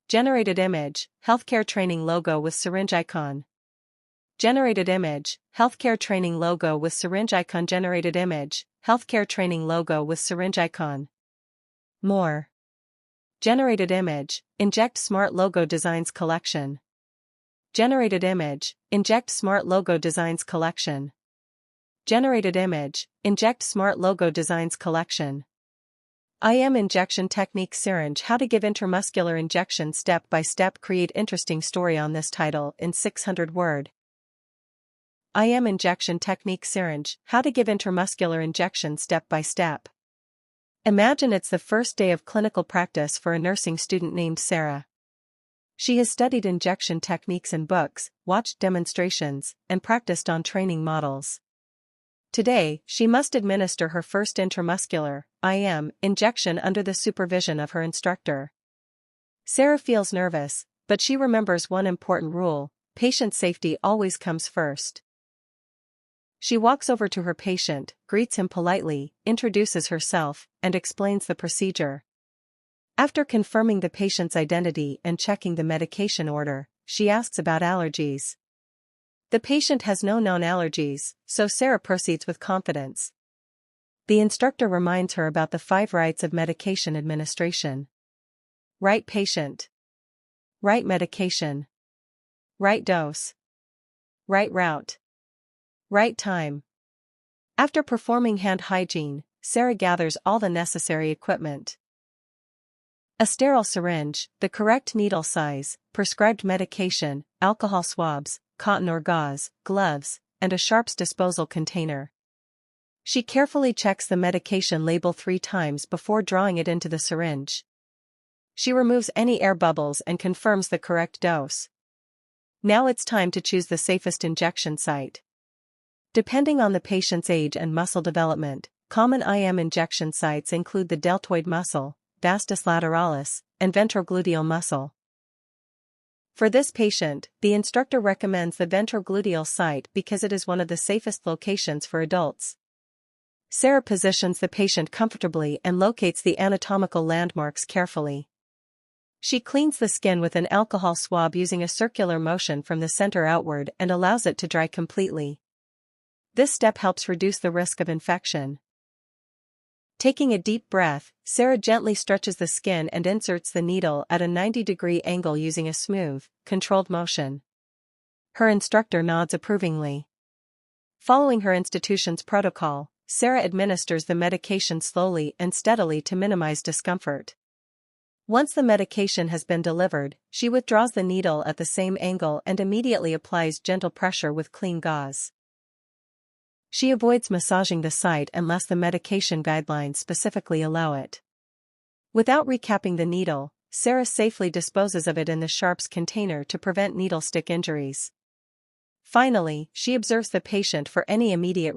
Generated image, healthcare training logo with syringe icon. Generated image, healthcare training logo with syringe icon. Generated image, healthcare training logo with syringe icon. More. Generated image, inject smart logo designs collection. Generated image, inject smart logo designs collection. Generated image, inject smart logo designs collection. IM injection technique syringe. How to give intramuscular injection step by step. Create interesting story on this title in 600 word. IM injection technique syringe. How to give intramuscular injection step by step. Imagine it's the first day of clinical practice for a nursing student named Sarah. She has studied injection techniques in books, watched demonstrations, and practiced on training models. Today, she must administer her first intramuscular, IM, injection under the supervision of her instructor. Sarah feels nervous, but she remembers one important rule: patient safety always comes first. She walks over to her patient, greets him politely, introduces herself, and explains the procedure. After confirming the patient's identity and checking the medication order, she asks about allergies. The patient has no known allergies, so Sarah proceeds with confidence. The instructor reminds her about the 5 rights of medication administration. Right patient. Right medication. Right dose. Right route. Right time. After performing hand hygiene, Sarah gathers all the necessary equipment. A sterile syringe, the correct needle size, prescribed medication, alcohol swabs, cotton or gauze, gloves, and a sharps disposal container. She carefully checks the medication label 3 times before drawing it into the syringe. She removes any air bubbles and confirms the correct dose. Now it's time to choose the safest injection site. Depending on the patient's age and muscle development, common IM injection sites include the deltoid muscle, vastus lateralis, and ventrogluteal muscle. For this patient, the instructor recommends the ventrogluteal site because it is one of the safest locations for adults. Sarah positions the patient comfortably and locates the anatomical landmarks carefully. She cleans the skin with an alcohol swab using a circular motion from the center outward and allows it to dry completely. This step helps reduce the risk of infection. Taking a deep breath, Sarah gently stretches the skin and inserts the needle at a 90-degree angle using a smooth, controlled motion. Her instructor nods approvingly. Following her institution's protocol, Sarah administers the medication slowly and steadily to minimize discomfort. Once the medication has been delivered, she withdraws the needle at the same angle and immediately applies gentle pressure with clean gauze. She avoids massaging the site unless the medication guidelines specifically allow it. Without recapping the needle, Sarah safely disposes of it in the sharps container to prevent needle stick injuries. Finally, she observes the patient for any immediate